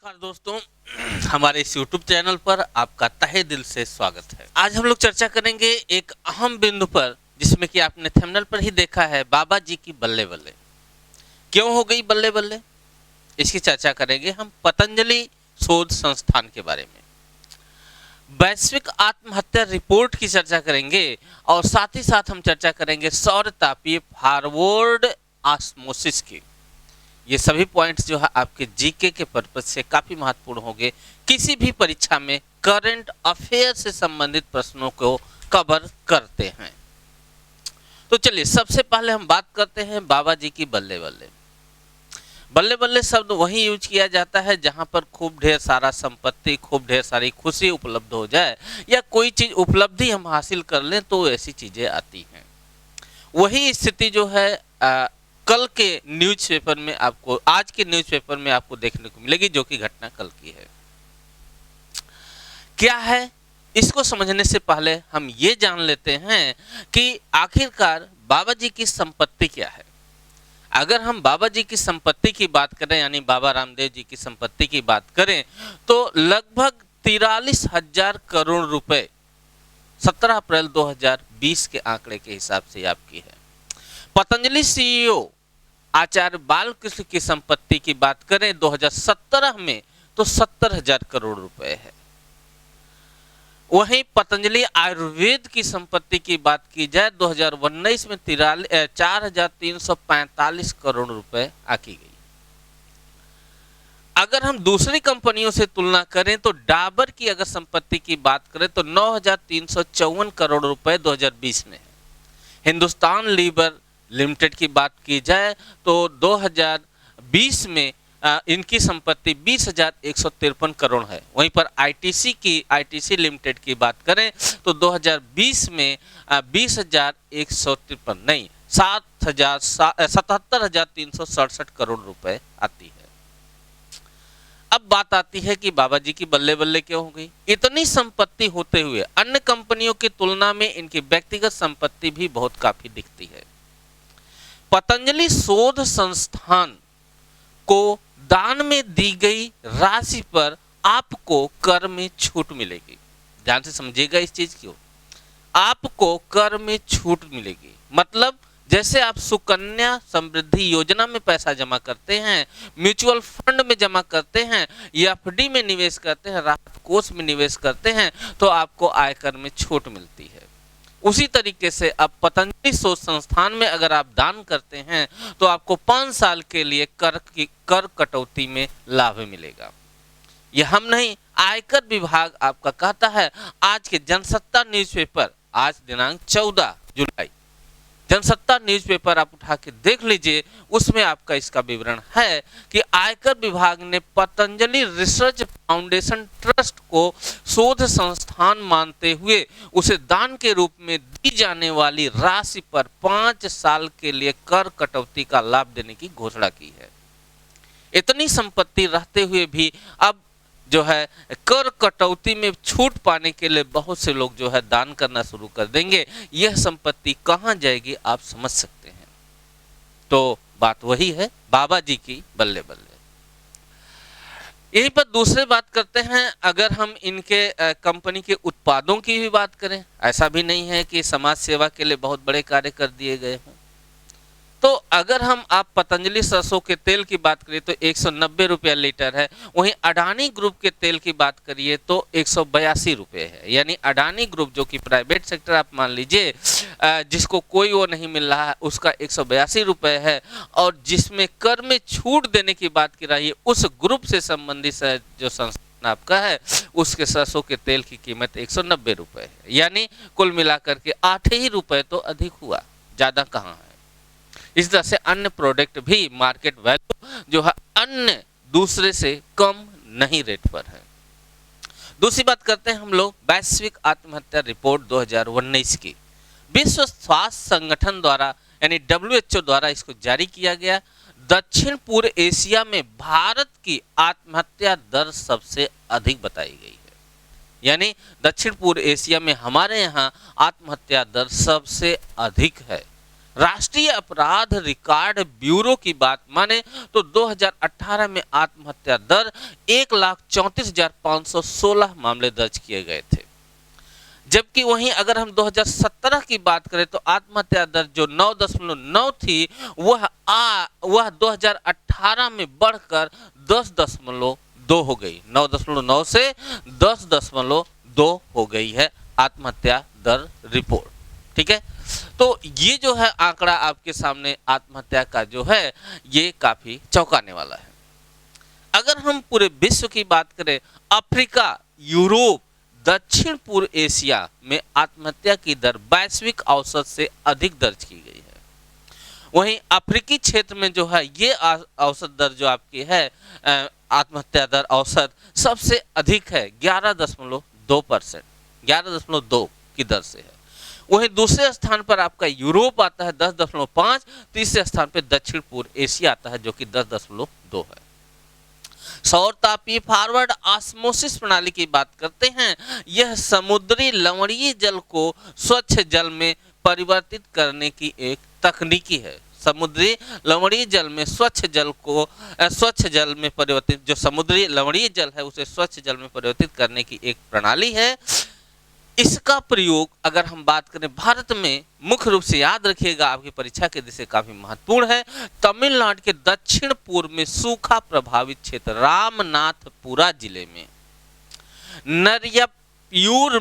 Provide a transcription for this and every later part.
नमस्कार दोस्तों, हमारे इस YouTube चैनल पर आपका तहे दिल से स्वागत है। आज हम लोग चर्चा करेंगे एक अहम बिंदु पर, जिसमें कि आपने थंबनेल पर ही देखा है, बाबा जी की बल्ले बल्ले। क्यों हो गई बल्ले बल्ले, इसकी चर्चा करेंगे हम पतंजलि शोध संस्थान के बारे में। वैश्विक आत्महत्या रिपोर्ट की चर्चा करेंगे और साथ ही साथ हम चर्चा करेंगे सौर तापीय फॉरवर्ड ऑस्मोसिस की। ये सभी पॉइंट्स जो है आपके जीके के पर्पज से काफी महत्वपूर्ण होंगे। किसी भी परीक्षा में करंट अफेयर से संबंधित प्रश्नों को कवर करते हैं। तो चलिए सबसे पहले हम बात करते हैं बाबा जी की बल्ले बल्ले। बल्ले बल्ले शब्द वहीं यूज किया जाता है जहां पर खूब ढेर सारा संपत्ति, खूब ढेर सारी खुशी उपलब्ध हो जाए या कोई चीज उपलब्धि हम हासिल कर लें तो ऐसी चीजें आती हैं। वही स्थिति जो है कल के न्यूज़पेपर में आपको, आज के न्यूज़पेपर में आपको देखने को मिलेगी, जो कि घटना कल की है। क्या है, इसको समझने से पहले हम ये जान लेते हैं कि आखिरकार बाबा जी की संपत्ति क्या है। अगर हम बाबा जी की संपत्ति की बात करें, यानी बाबा रामदेव जी की संपत्ति की बात करें, तो लगभग 43,000 करोड़ रुपए 17 अप्रैल 2020 के आंकड़े के हिसाब से आपकी है। पतंजलि सीईओ आचार्य बालकृष्ण की संपत्ति की बात करें 2017 में तो 70,000 करोड़ रुपए है। वहीं पतंजलि आयुर्वेद की संपत्ति की बात की जाए 2019 में 4,345 करोड़ रुपए आकी गई। अगर हम दूसरी कंपनियों से तुलना करें तो डाबर की अगर संपत्ति की बात करें तो 9,354 करोड़ रुपए 2020 में है। हिंदुस्तान लीवर लिमिटेड की बात की जाए तो 2020 में इनकी संपत्ति 20,153 करोड़ है। वहीं पर आईटीसी लिमिटेड की बात करें तो 2020 में 20,153 नहीं 77,367 करोड़ रुपए आती है। अब बात आती है कि बाबा जी की बल्ले बल्ले क्यों हो गई। इतनी संपत्ति होते हुए अन्य कंपनियों की तुलना में इनकी व्यक्तिगत संपत्ति भी बहुत काफी दिखती है। पतंजलि शोध संस्थान को दान में दी गई राशि पर आपको कर में छूट मिलेगी। ध्यान से समझिएगा इस चीज को, आपको कर में छूट मिलेगी। मतलब जैसे आप सुकन्या समृद्धि योजना में पैसा जमा करते हैं, म्यूचुअल फंड में जमा करते हैं, एफडी में निवेश करते हैं, राहत कोष में निवेश करते हैं, तो आपको आयकर में छूट मिलती है। उसी तरीके से अब पतंजलि शोध संस्थान में अगर आप दान करते हैं तो आपको 5 साल के लिए कर कटौती में लाभ मिलेगा। यह हम नहीं, आयकर विभाग आपका कहता है। आज के जनसत्ता न्यूज़पेपर, आज दिनांक 14 जुलाई, जनसत्ता न्यूज़पेपर आप उठा के देख लीजिए, उसमें आपका इसका विवरण है कि आयकर विभाग ने पतंजलि रिसर्च फाउंडेशन ट्रस्ट को शोध संस्थान मानते हुए उसे दान के रूप में दी जाने वाली राशि पर 5 साल के लिए कर कटौती का लाभ देने की घोषणा की है। इतनी संपत्ति रहते हुए भी अब जो है कर कटौती में छूट पाने के लिए बहुत से लोग जो है दान करना शुरू कर देंगे। यह संपत्ति कहां जाएगी आप समझ सकते हैं। तो बात वही है, बाबा जी की बल्ले बल्ले। यहीं पर दूसरे बात करते हैं। अगर हम इनके कंपनी के उत्पादों की भी बात करें, ऐसा भी नहीं है कि समाज सेवा के लिए बहुत बड़े कार्य कर दिए गए हों। तो अगर हम आप पतंजलि सरसों के तेल की बात करिए तो 190 रुपया लीटर है। वहीं अडानी ग्रुप के तेल की बात करिए तो 182 रुपये है। यानी अडानी ग्रुप जो कि प्राइवेट सेक्टर आप मान लीजिए, जिसको कोई वो नहीं मिल रहा है, उसका 182 रुपये है। और जिसमें कर में छूट देने की बात की रही है, उस ग्रुप से संबंधित जो संस्थान आपका है, उसके सरसों के तेल की कीमत 190 रुपये है। यानी कुल मिलाकर के 8 ही रुपये तो अधिक हुआ, ज़्यादा कहाँ है। इस तरह से अन्य प्रोडक्ट भी मार्केट वैल्यू जो है अन्य दूसरे से कम नहीं रेट पर है। दूसरी बात करते हैं हम लोग वैश्विक आत्महत्या रिपोर्ट 2019 की। विश्व स्वास्थ्य संगठन द्वारा यानी WHO द्वारा इसको जारी किया गया। दक्षिण पूर्व एशिया में भारत की आत्महत्या दर सबसे अधिक बताई गई है। यानी दक्षिण पूर्व एशिया में हमारे यहाँ आत्महत्या दर सबसे अधिक है। राष्ट्रीय अपराध रिकॉर्ड ब्यूरो की बात माने तो 2018 में आत्महत्या दर 1,34,516 मामले दर्ज किए गए थे, जबकि वहीं अगर हम 2017 की बात करें तो आत्महत्या दर जो 9.9 थी वह 2018 में बढ़कर 10.2 हो गई। 9.9 से 10.2 हो गई है आत्महत्या दर रिपोर्ट। ठीक है, तो ये जो है आंकड़ा आपके सामने आत्महत्या का जो है ये काफी चौंकाने वाला है। अगर हम पूरे विश्व की बात करें, अफ्रीका, यूरोप, दक्षिण पूर्व एशिया में आत्महत्या की दर वैश्विक औसत से अधिक दर्ज की गई है। वहीं अफ्रीकी क्षेत्र में जो है ये औसत दर जो आपकी है आत्महत्या दर औसत सबसे अधिक है 11.2%, 11.2 की दर से है। वहीं दूसरे स्थान पर आपका यूरोप आता है 10.5, तीसरे स्थान पर दक्षिण पूर्व एशिया आता है जो कि 10.2 है। सौर तापीय फॉरवर्ड ऑस्मोसिस प्रणाली की बात करते हैं, यह समुद्री लवणीय जल को स्वच्छ जल में परिवर्तित करने की एक तकनीकी है। समुद्री लवणीय जल में स्वच्छ जल में परिवर्तित, जो समुद्री लवणीय जल है उसे स्वच्छ जल में परिवर्तित करने की एक प्रणाली है। इसका प्रयोग अगर हम बात करें भारत में, मुख्य रूप से याद रखिएगा आपकी परीक्षा के दृष्टि से काफी महत्वपूर्ण है। तमिलनाडु के दक्षिण पूर्व में सूखा प्रभावित क्षेत्र रामनाथपुरा जिले में नरियप्यूर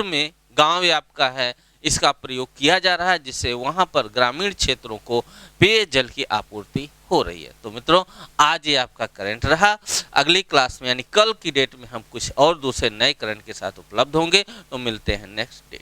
में गांव आपका है, इसका प्रयोग किया जा रहा है, जिससे वहां पर ग्रामीण क्षेत्रों को पेयजल की आपूर्ति हो रही है। तो मित्रों आज ये आपका करंट रहा। अगली क्लास में यानी कल की डेट में हम कुछ और दूसरे नए करंट के साथ उपलब्ध होंगे। तो मिलते हैं नेक्स्ट डे।